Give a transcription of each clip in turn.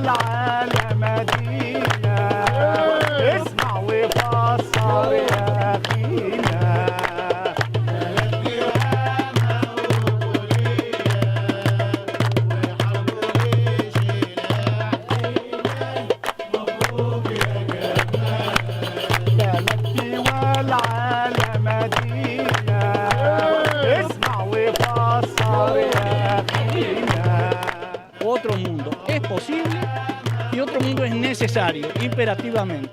والعالم دينا اسمع وفسر يا أخينا Otro mundo es posible y otro mundo es necesario, imperativamente.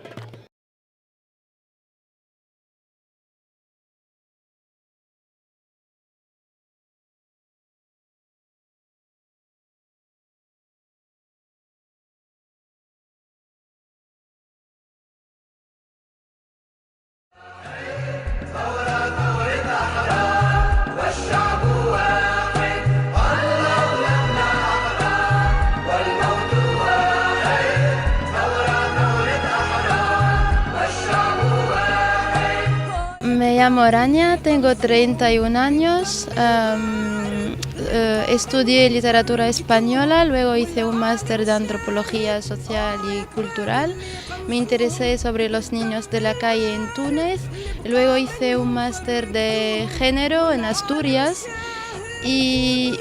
Me llamo Rania, tengo 31 años, estudié literatura española, luego hice un máster de antropología social y cultural, me interesé sobre los niños de la calle en Túnez, luego hice un máster de género en Asturias y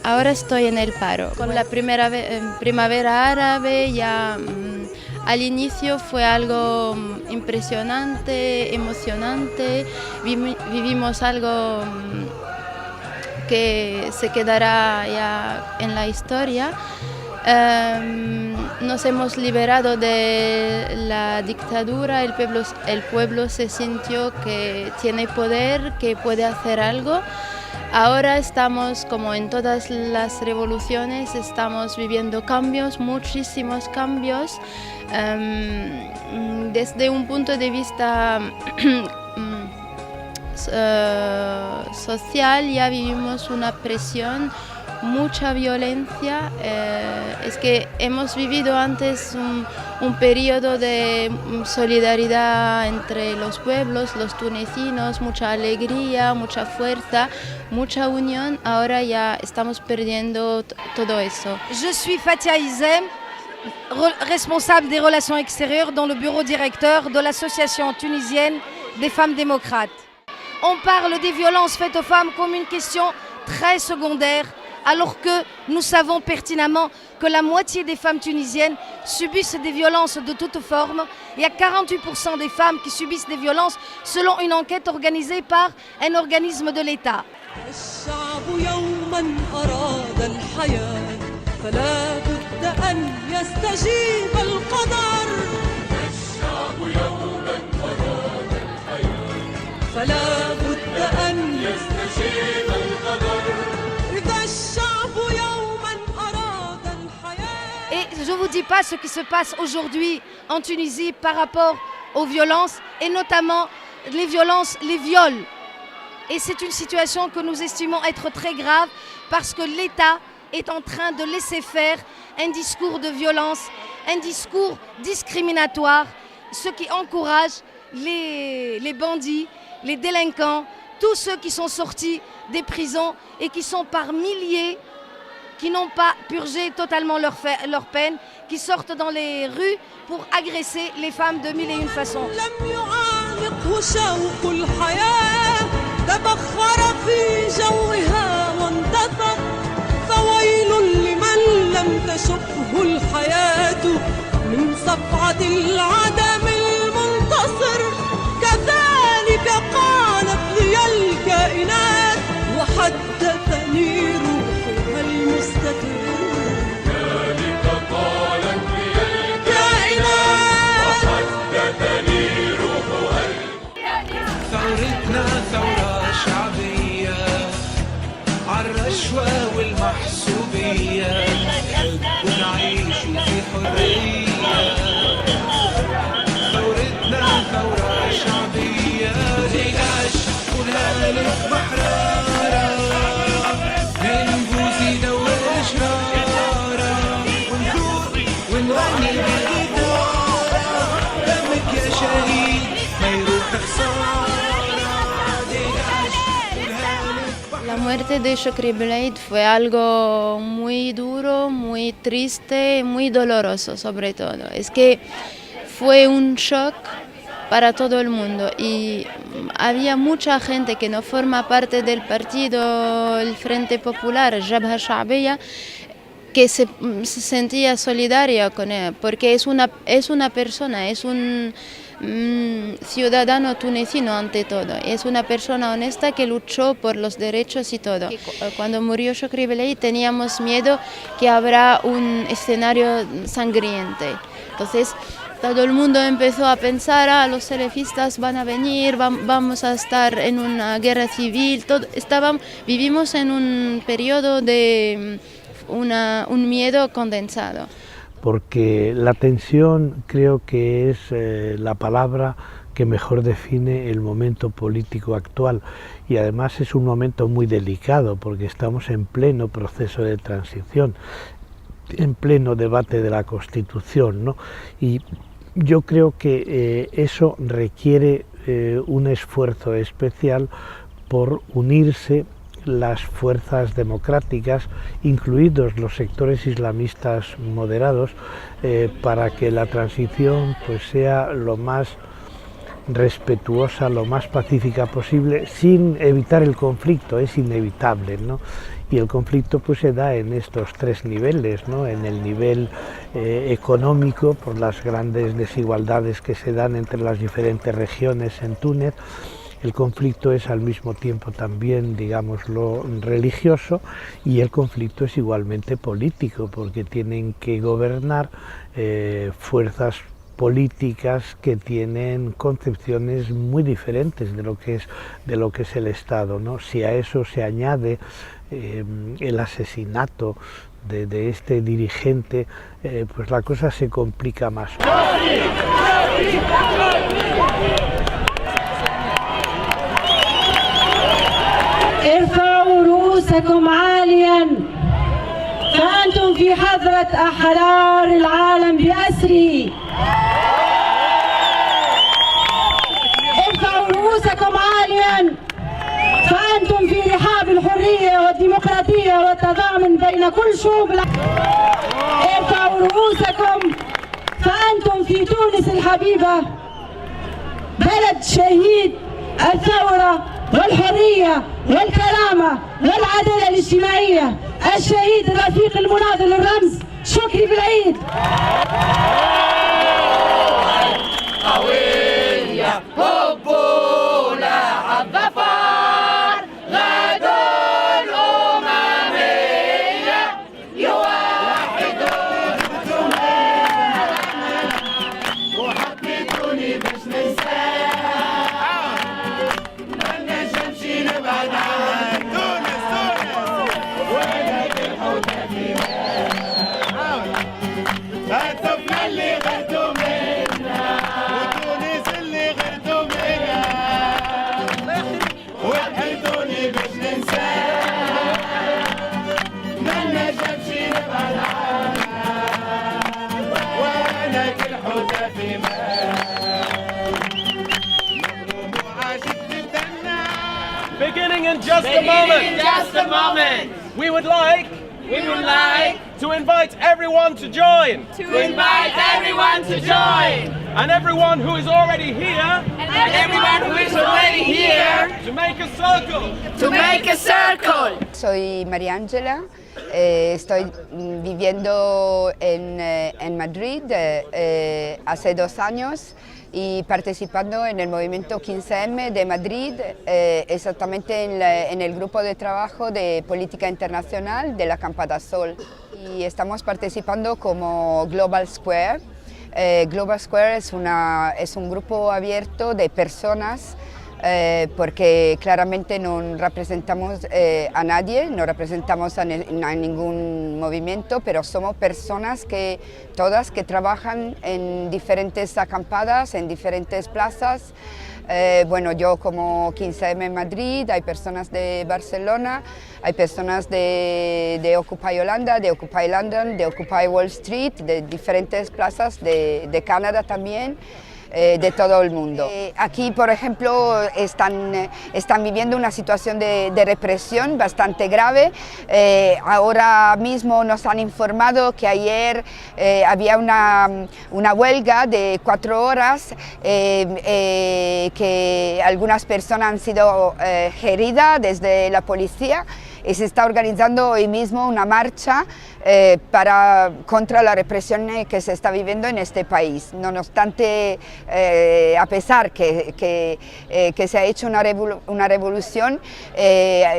ahora estoy en el paro. Con la primavera árabe ya... Al inicio fue algo impresionante, emocionante, vivimos algo que se quedará ya en la historia. Nos hemos liberado de la dictadura, el pueblo se sintió que tiene poder, que puede hacer algo. Ahora estamos, como en todas las revoluciones, estamos viviendo cambios, muchísimos cambios. Desde un punto de vista social ya vivimos una presión, mucha violencia. Es que hemos vivido antes un periodo de solidaridad entre los pueblos, los tunecinos, mucha alegría, mucha fuerza, mucha unión. Ahora ya estamos perdiendo todo eso. Je suis Fatia Izem, responsable des relations extérieures dans le bureau directeur de l'association tunisienne des femmes démocrates. On parle des violences faites aux femmes comme une question très secondaire, alors que nous savons pertinemment que la moitié des femmes tunisiennes subissent des violences de toutes formes. Il y a 48% des femmes qui subissent des violences selon une enquête organisée par un organisme de l'État. Et je ne vous dis pas ce qui se passe aujourd'hui en Tunisie par rapport aux violences, et notamment les violences, les viols. Et c'est une situation que nous estimons être très grave parce que l'État est en train de laisser faire un discours de violence, un discours discriminatoire, ce qui encourage les bandits, les délinquants, tous ceux qui sont sortis des prisons et qui sont par milliers, qui n'ont pas purgé totalement leur peine, qui sortent dans les rues pour agresser les femmes de mille et une façons. ثورتنا ثورة شعبية عالرشوة والمحسوبية نحب نعيش في حرية. ثورتنا ثورة شعبية ليش كلها لك بحرارة بنبوس يدور إشرارة ونذوق ونغني بالجيتار دمك يا شهيد ما يروح خسارة. La muerte de Shukri Belaid fue algo muy duro, muy triste, muy doloroso sobre todo. Es que fue un shock para todo el mundo y había mucha gente que no forma parte del partido, el Frente Popular, Jabha Sha'biya, que se sentía solidaria con él, porque es una persona, es un ciudadano tunecino ante todo, es una persona honesta que luchó por los derechos y todo. Cuando murió Shukri Belaid teníamos miedo que habrá un escenario sangriento. Entonces todo el mundo empezó a pensar, los salafistas van a venir, vamos a estar en una guerra civil. Vivimos en un periodo de un miedo condensado. Porque la tensión creo que es la palabra que mejor define el momento político actual, y además es un momento muy delicado porque estamos en pleno proceso de transición, en pleno debate de la Constitución, ¿no? Y yo creo que eso requiere un esfuerzo especial por unirse las fuerzas democráticas, incluidos los sectores islamistas moderados, para que la transición pues sea lo más respetuosa, lo más pacífica posible, sin evitar el conflicto. Es inevitable, ¿no? Y el conflicto pues se da en estos tres niveles, ¿no? En el nivel económico, por las grandes desigualdades que se dan entre las diferentes regiones en Túnez. El conflicto es al mismo tiempo también, digámoslo, religioso, y el conflicto es igualmente político, porque tienen que gobernar fuerzas políticas que tienen concepciones muy diferentes de lo que es el Estado, ¿no? Si a eso se añade el asesinato de este dirigente, pues la cosa se complica más. ارفعوا رؤوسكم عاليا فأنتم في حضرة أحرار العالم بأسري. ارفعوا رؤوسكم عاليا فأنتم في رحاب الحرية والديمقراطية والتضامن بين كل شعوب ارفعوا رؤوسكم فأنتم في تونس الحبيبة، بلد شهيد الثورة والحرية والكرامة والعدالة الاجتماعية، الشهيد الرفيق المناضل الرمز شكري بلايد. قوية حبنا الظفر غدا الأممية يوحد وحبيتوني باش ننساه ما نجمش نبعد عن تونس وانا بالحوضة في الطفلة اللي غدوا منا وتونس اللي غدوا منا وحيدوني باش ننساه ما نجمش نبعد عنها وانا كالحوتة في ماء مغروم وعاشق تتدنى. Beginning in just a moment. We would like to invite everyone to join. And everyone who is already here. To make a circle. Soy María Ángela, estoy viviendo en Madrid hace 2 años y participando en el movimiento 15M de Madrid, exactamente en el grupo de trabajo de política internacional de la Acampada Sol. Y estamos participando como Global Square. Global Square es un grupo abierto de personas, porque claramente no representamos a nadie, no representamos a ningún movimiento, pero somos personas todas que trabajan en diferentes acampadas, en diferentes plazas. Bueno, yo como 15M en Madrid, hay personas de Barcelona, hay personas de Occupy Holanda, de Occupy London, de Occupy Wall Street, de diferentes plazas de Canadá también. de todo el mundo. Aquí, por ejemplo, están viviendo una situación de represión bastante grave. Ahora mismo nos han informado que ayer había una huelga de 4 horas, que algunas personas han sido heridas desde la policía, y se está organizando hoy mismo una marcha contra la represión que se está viviendo en este país. No obstante, a pesar que se ha hecho una revolución,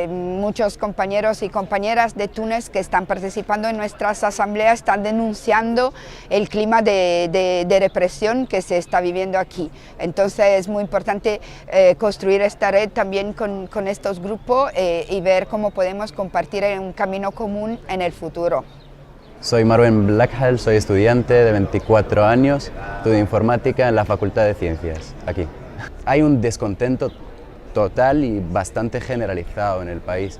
muchos compañeros y compañeras de Túnez que están participando en nuestras asambleas están denunciando el clima de represión que se está viviendo aquí. Entonces es muy importante construir esta red también con estos grupos y ver cómo podemos compartir en un camino común en el futuro. Soy Marwen Blackhall, soy estudiante de 24 años, estudio informática en la Facultad de Ciencias, aquí. Hay un descontento total y bastante generalizado en el país,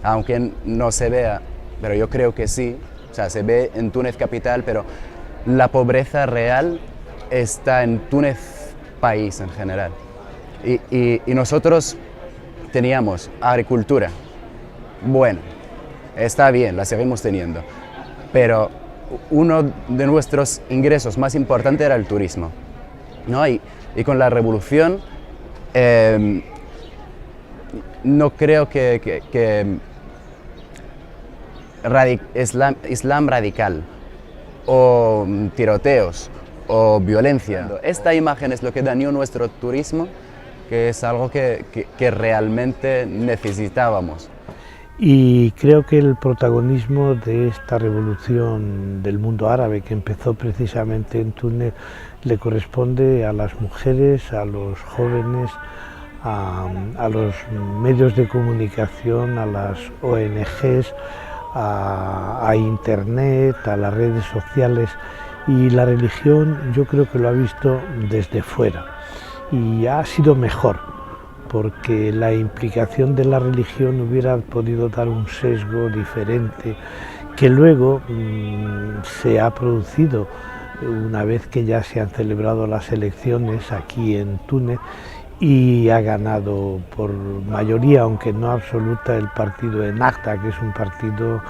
aunque no se vea, pero yo creo que sí, o sea, se ve en Túnez capital, pero la pobreza real está en Túnez país en general. Y nosotros teníamos agricultura, bueno, está bien, la seguimos teniendo. Pero uno de nuestros ingresos más importantes era el turismo, ¿no? Y con la revolución no creo que Islam radical o tiroteos o violencia. Esta imagen es lo que dañó nuestro turismo, que es algo que realmente necesitábamos. Y creo que el protagonismo de esta revolución del mundo árabe, que empezó precisamente en Túnez, le corresponde a las mujeres, a los jóvenes, a los medios de comunicación, a las ONGs, a Internet, a las redes sociales. Y la religión yo creo que lo ha visto desde fuera y ha sido mejor, porque la implicación de la religión hubiera podido dar un sesgo diferente que luego se ha producido una vez que ya se han celebrado las elecciones aquí en Túnez y ha ganado por mayoría, aunque no absoluta, el partido Ennahda, que es un partido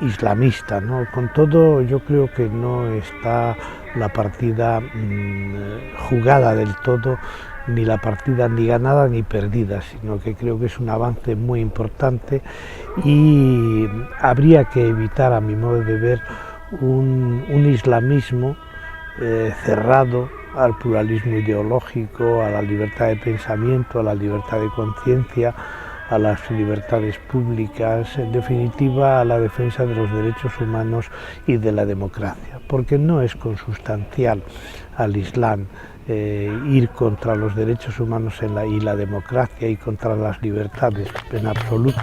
islamista, ¿no? Con todo, yo creo que no está la partida jugada del todo, ni la partida ni ganada ni perdida, sino que creo que es un avance muy importante y habría que evitar, a mi modo de ver, un islamismo cerrado al pluralismo ideológico, a la libertad de pensamiento, a la libertad de conciencia, a las libertades públicas, en definitiva a la defensa de los derechos humanos y de la democracia, porque no es consustancial al Islam ir contra los derechos humanos y la democracia y contra las libertades en absoluto.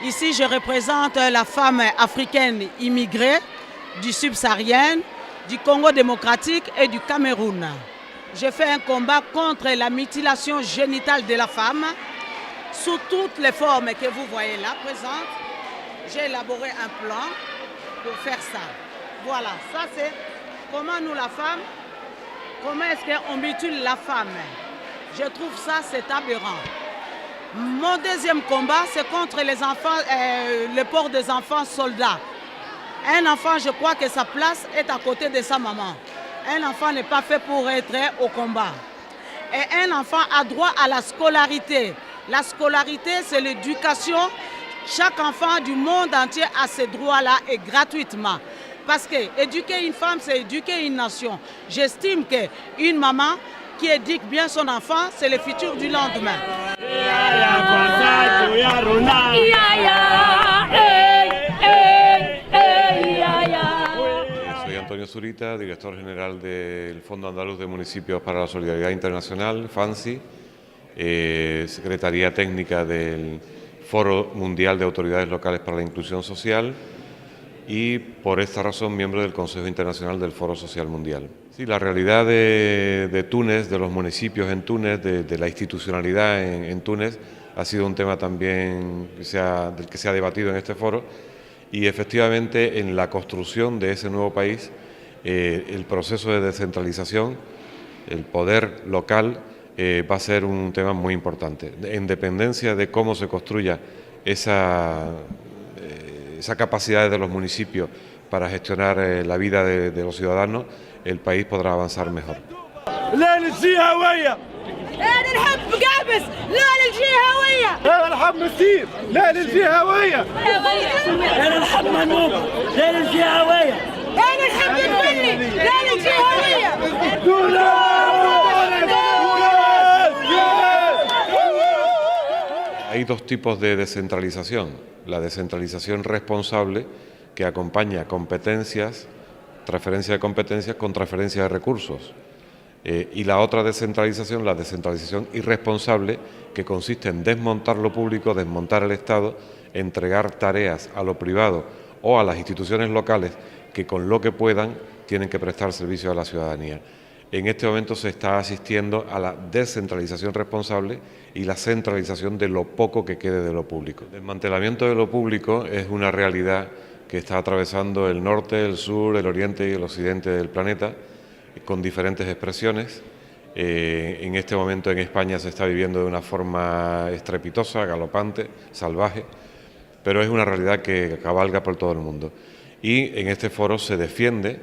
Ici, je représente la femme africaine immigrée du subsaharien, du Congo démocratique et du Cameroun. Je fais un combat contre la mutilation génitale de la femme sous toutes les formes que vous voyez là présentes. J'ai élaboré un plan pour faire ça. Voilà, ça c'est comment nous la femme, comment est-ce qu'on mutile la femme. Je trouve ça c'est aberrant. Mon deuxième combat, c'est contre les enfants, le port des enfants soldats. Un enfant, je crois que sa place est à côté de sa maman. Un enfant n'est pas fait pour être au combat. Et un enfant a droit à la scolarité. La scolarité, c'est l'éducation. Chaque enfant du monde entier a ce droit-là et gratuitement. Parce que éduquer une femme, c'est éduquer une nation. J'estime qu'une maman qui éduque bien son enfant, c'est le futur du lendemain. Soy Antonio Zurita, director general del Fondo Andaluz de Municipios para la Solidaridad Internacional, FANSI, Secretaría Técnica del Foro Mundial de Autoridades Locales para la Inclusión Social y, por esta razón, miembro del Consejo Internacional del Foro Social Mundial. Sí, la realidad de Túnez, de los municipios en Túnez, de la institucionalidad en Túnez, ha sido un tema también del que se ha debatido en este foro, y efectivamente en la construcción de ese nuevo país el proceso de descentralización, el poder local, va a ser un tema muy importante. En dependencia de cómo se construya esa capacidad de los municipios para gestionar la vida de los ciudadanos, el país podrá avanzar mejor. لا للحب قابس لا للجهوية لا للحب مسير لا للجهوية لا للحب منوب لا للجهوية لا للحب الفني لا للجهوية Hay dos tipos de descentralización: la descentralización responsable, que acompaña competencias, transferencia de competencias con transferencia de recursos. Y la otra descentralización, la descentralización irresponsable, que consiste en desmontar lo público, desmontar el Estado, entregar tareas a lo privado o a las instituciones locales que con lo que puedan tienen que prestar servicio a la ciudadanía. En este momento se está asistiendo a la descentralización responsable y la centralización de lo poco que quede de lo público. El desmantelamiento de lo público es una realidad que está atravesando el norte, el sur, el oriente y el occidente del planeta, con diferentes expresiones. En este momento en España se está viviendo de una forma estrepitosa, galopante, salvaje, pero es una realidad que cabalga por todo el mundo. Y en este foro se defiende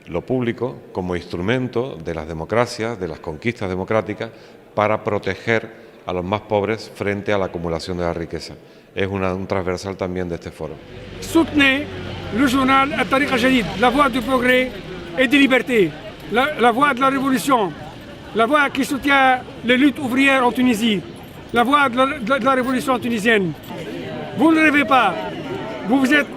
lo público como instrumento de las democracias, de las conquistas democráticas, para proteger a los más pobres frente a la acumulación de la riqueza. Es un transversal también de este foro. Soutenez le journal A Tariqa Jadid, la voix du progrès et de liberté. La voix de la révolution, la voix qui soutient les luttes ouvrières en Tunisie, la voix de la révolution tunisienne. Vous ne rêvez pas, vous êtes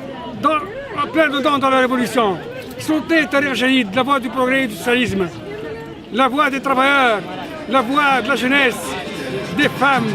plein dedans dans la révolution. Soutenez Tariqa Jadid, la voix du progrès et du socialisme, la voix des travailleurs, la voix de la jeunesse, des femmes.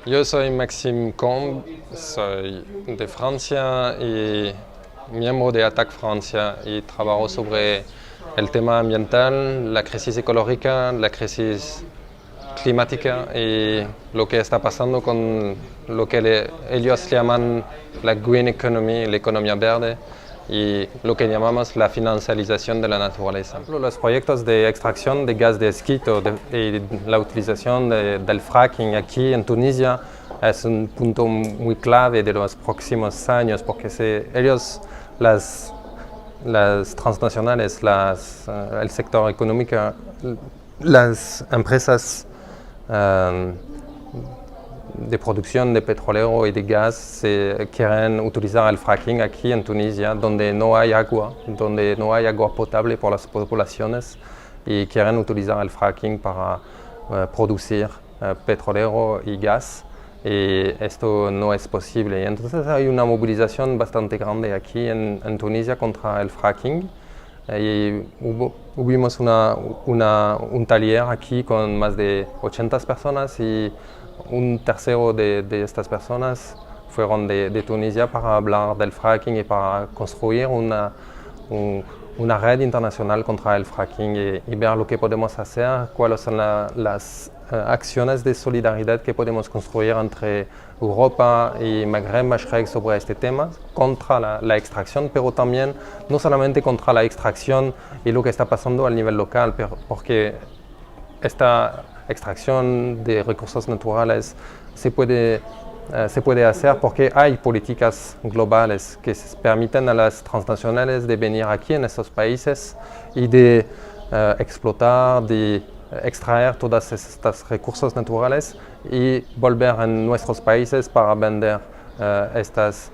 Yo soy Maxime Combe, soy de Francia y miembro de ATTAC Francia y trabajo sobre el tema ambiental, la crisis ecológica, la crisis climática y lo que está pasando con lo que ellos llaman la green economy, la economía verde, y lo que llamamos la financialización de la naturaleza. Los proyectos de extracción de gas de esquisto y la utilización del fracking aquí en Tunisia es un punto muy clave de los próximos años, porque ellos, las transnacionales, el sector económico, las empresas de producción de petróleo y de gas quieren utilizar el fracking aquí en Tunisia, donde no hay agua potable por las poblaciones, y quieren utilizar el fracking para producir petróleo y gas, y esto no es posible. Entonces hay una movilización bastante grande aquí en Tunisia contra el fracking. Y hubimos un taller aquí con más de 80 personas y un tercero de estas personas fueron de Tunisia para hablar del fracking y para construir una red internacional contra el fracking y ver lo que podemos hacer, cuáles son las acciones de solidaridad que podemos construir entre Europa y Magreb, Mashrek sobre este tema, contra la extracción, pero también no solamente contra la extracción y lo que está pasando al nivel local, porque extracción de recursos naturales se puede hacer porque hay políticas globales que permiten a las transnacionales de venir aquí en estos países y de explotar, de extraer todos estos recursos naturales y volver a nuestros países para vender esos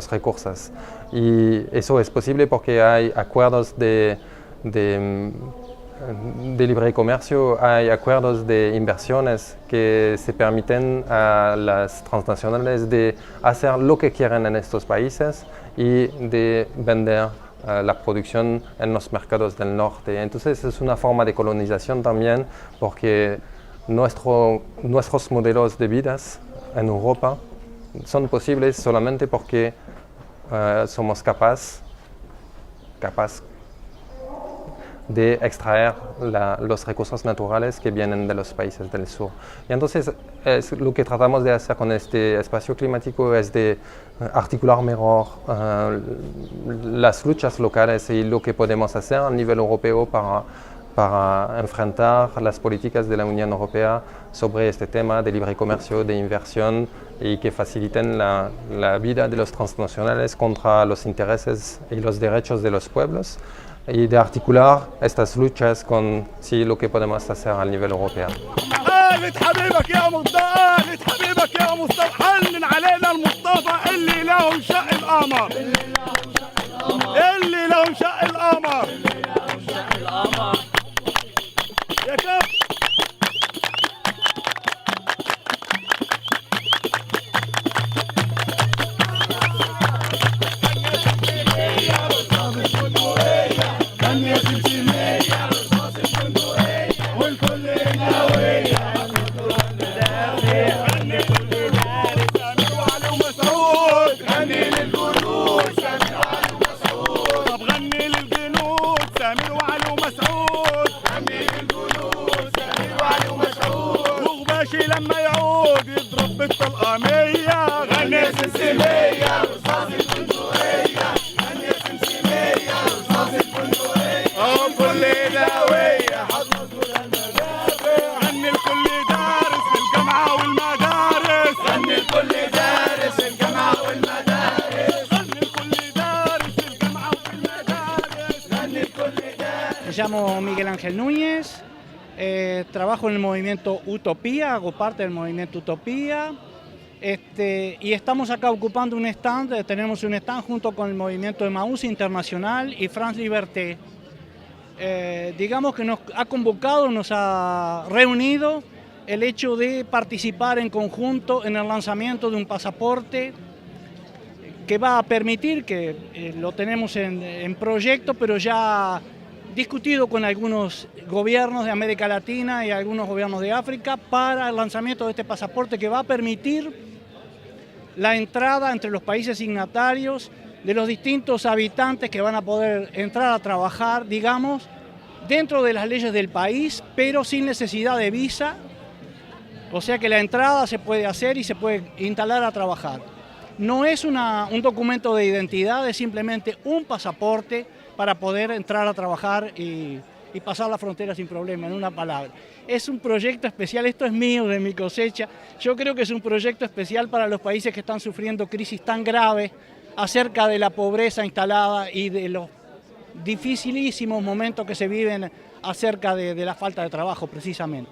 recursos. Y eso es posible porque hay acuerdos de libre comercio, hay acuerdos de inversiones que se permiten a las transnacionales de hacer lo que quieren en estos países y de vender la producción en los mercados del norte. Entonces es una forma de colonización también porque nuestros modelos de vida en Europa son posibles solamente porque somos capaces de extraer los recursos naturales que vienen de los países del sur. Y entonces lo que tratamos de hacer con este espacio climático es de articular mejor las luchas locales y lo que podemos hacer a nivel europeo para enfrentar las políticas de la Unión Europea sobre este tema de libre comercio, de inversión y que faciliten la vida de los transnacionales contra los intereses y los derechos de los pueblos y de articular estas luchas con lo que podemos hacer a nivel europeo. Me llamo Miguel Ángel Núñez, trabajo en el movimiento Utopía, hago parte del movimiento Utopía y estamos acá ocupando un stand, tenemos un stand junto con el movimiento Emaús Internacional y France Liberté. Digamos que nos ha convocado, nos ha reunido el hecho de participar en conjunto en el lanzamiento de un pasaporte que va a permitir, que lo tenemos en proyecto, pero ya discutido con algunos gobiernos de América Latina y algunos gobiernos de África para el lanzamiento de este pasaporte que va a permitir la entrada entre los países signatarios de los distintos habitantes que van a poder entrar a trabajar, digamos, dentro de las leyes del país, pero sin necesidad de visa, o sea que la entrada se puede hacer y se puede instalar a trabajar. No es un documento de identidad, es simplemente un pasaporte para poder entrar a trabajar y pasar la frontera sin problema, en una palabra. Es un proyecto especial, esto es mío, de mi cosecha. Yo creo que es un proyecto especial para los países que están sufriendo crisis tan graves acerca de la pobreza instalada y de los dificilísimos momentos que se viven acerca de la falta de trabajo, precisamente.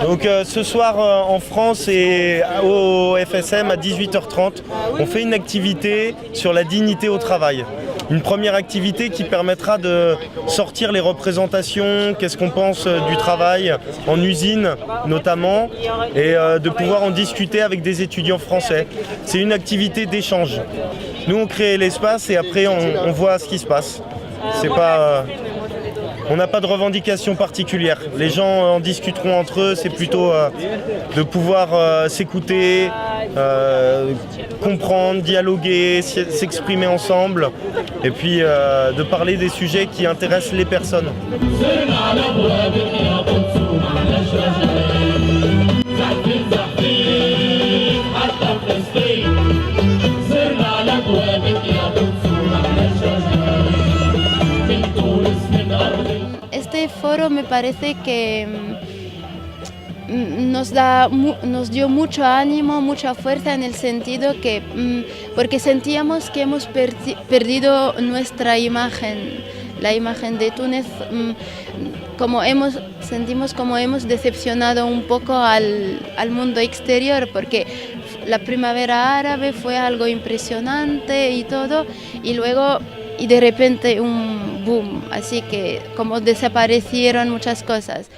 Donc ce soir en France et au FSM à 18h30, on fait une activité sur la dignité au travail. Une première activité qui permettra de sortir les représentations, qu'est-ce qu'on pense du travail en usine notamment, et de pouvoir en discuter avec des étudiants français. C'est une activité d'échange. Nous on crée l'espace et après on voit ce qui se passe. C'est pas... On n'a pas de revendication particulière. Les gens en discuteront entre eux, c'est plutôt de pouvoir s'écouter, comprendre, dialoguer, s'exprimer ensemble et puis de parler des sujets qui intéressent les personnes. Este foro me parece que nos dio mucho ánimo, mucha fuerza en el sentido que, porque sentíamos que hemos perdido nuestra imagen, la imagen de Túnez, sentimos como hemos decepcionado un poco al mundo exterior, porque la primavera árabe fue algo impresionante y todo, y de repente un boom, así que como desaparecieron muchas cosas.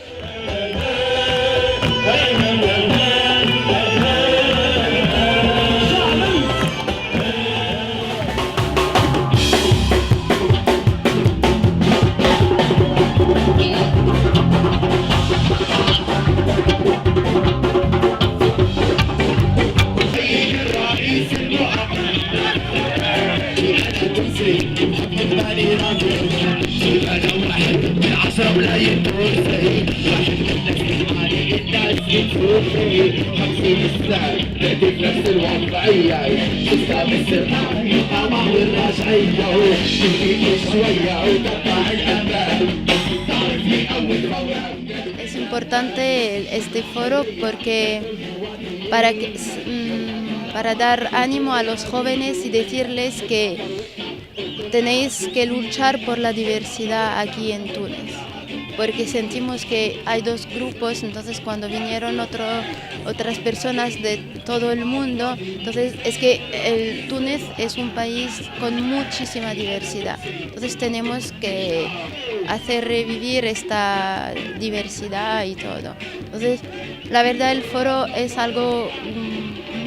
Es importante este foro porque para dar ánimo a los jóvenes y decirles que tenéis que luchar por la diversidad aquí en Túnez, porque sentimos que hay dos grupos, entonces cuando vinieron otras personas de todo el mundo, entonces es que Túnez es un país con muchísima diversidad, entonces tenemos que hacer revivir esta diversidad y todo. Entonces, la verdad el foro es algo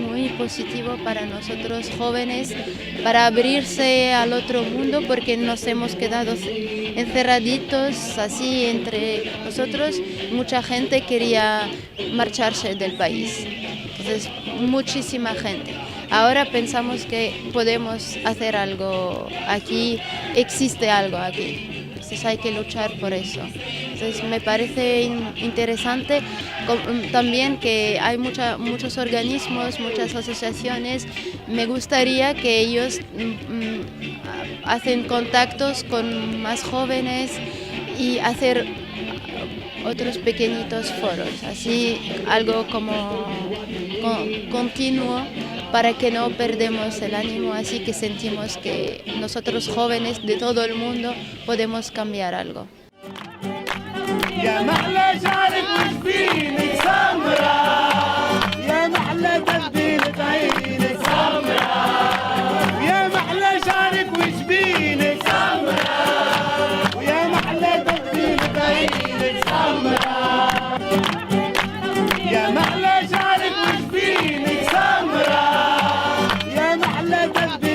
muy positivo para nosotros jóvenes, para abrirse al otro mundo, porque nos hemos quedado encerraditos así entre nosotros. Mucha gente quería marcharse del país, entonces muchísima gente. Ahora pensamos que podemos hacer algo aquí, existe algo aquí, entonces hay que luchar por eso. Entonces me parece interesante también que hay muchos organismos, muchas asociaciones. Me gustaría que ellos hacen contactos con más jóvenes y hacer otros pequeñitos foros, así algo como continuo, para que no perdemos el ánimo, así que sentimos que nosotros jóvenes de todo el mundo podemos cambiar algo. يا محلى شعرك وجبينك سمرة، يا محلى تبديلة عينك سمرة، ويا محلى شعرك وجبينك سمرة، ويا محلى تبديلة عينك سمرة، يا محلى شعرك وجبينك سمرة، يا محلى تبديلة